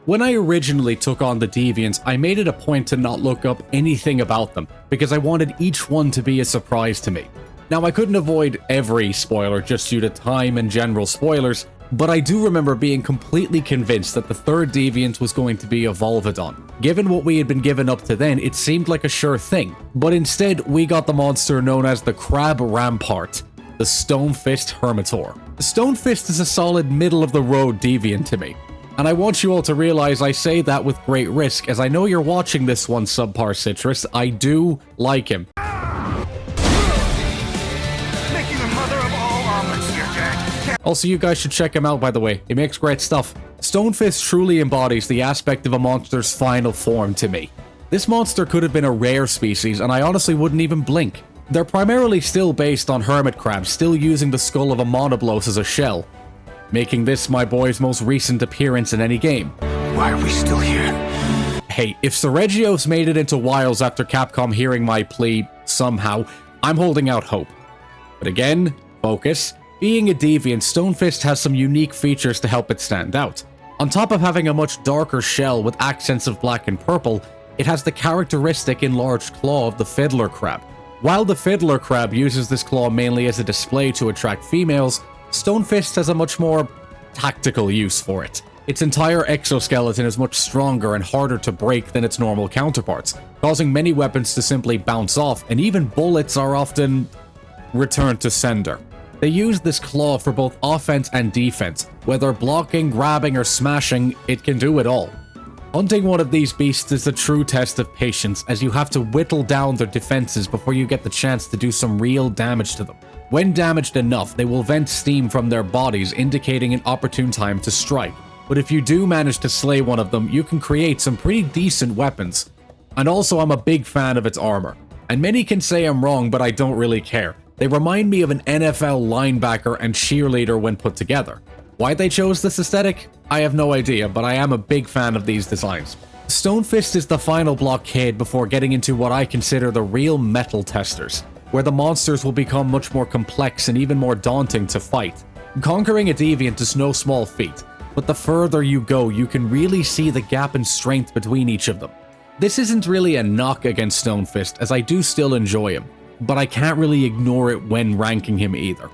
When I originally took on the deviants, I made it a point to not look up anything about them, because I wanted each one to be a surprise to me. Now, I couldn't avoid every spoiler just due to time and general spoilers, but I do remember being completely convinced that the third deviant was going to be a Volvidon. Given what we had been given up to then, it seemed like a sure thing, but instead we got the monster known as the Crab Rampart, the Stonefist Hermator. The Stonefist is a solid middle-of-the-road deviant to me, and I want you all to realize I say that with great risk, as I know you're watching this one, Subpar Citrus. I do like him. Also, you guys should check him out, by the way. He makes great stuff. Stonefist truly embodies the aspect of a monster's final form to me. This monster could have been a rare species, and I honestly wouldn't even blink. They're primarily still based on hermit crabs, still using the skull of a monoblos as a shell, making this my boy's most recent appearance in any game. Why are we still here? Hey, if Seregios made it into Wilds after Capcom hearing my plea somehow, I'm holding out hope. But again, focus. Being a deviant, Stonefist has some unique features to help it stand out. On top of having a much darker shell with accents of black and purple, it has the characteristic enlarged claw of the fiddler crab. While the fiddler crab uses this claw mainly as a display to attract females, Stonefist has a much more tactical use for it. Its entire exoskeleton is much stronger and harder to break than its normal counterparts, causing many weapons to simply bounce off, and even bullets are often returned to sender. They use this claw for both offense and defense. Whether blocking, grabbing, or smashing, it can do it all. Hunting one of these beasts is a true test of patience, as you have to whittle down their defenses before you get the chance to do some real damage to them. When damaged enough, they will vent steam from their bodies, indicating an opportune time to strike. But if you do manage to slay one of them, you can create some pretty decent weapons. And also, I'm a big fan of its armor. And many can say I'm wrong, but I don't really care. They remind me of an NFL linebacker and cheerleader when put together. Why they chose this aesthetic? I have no idea, but I am a big fan of these designs. Stonefist is the final blockade before getting into what I consider the real metal testers, where the monsters will become much more complex and even more daunting to fight. Conquering a deviant is no small feat, but the further you go, you can really see the gap in strength between each of them. This isn't really a knock against Stonefist, as I do still enjoy him, but I can't really ignore it when ranking him either.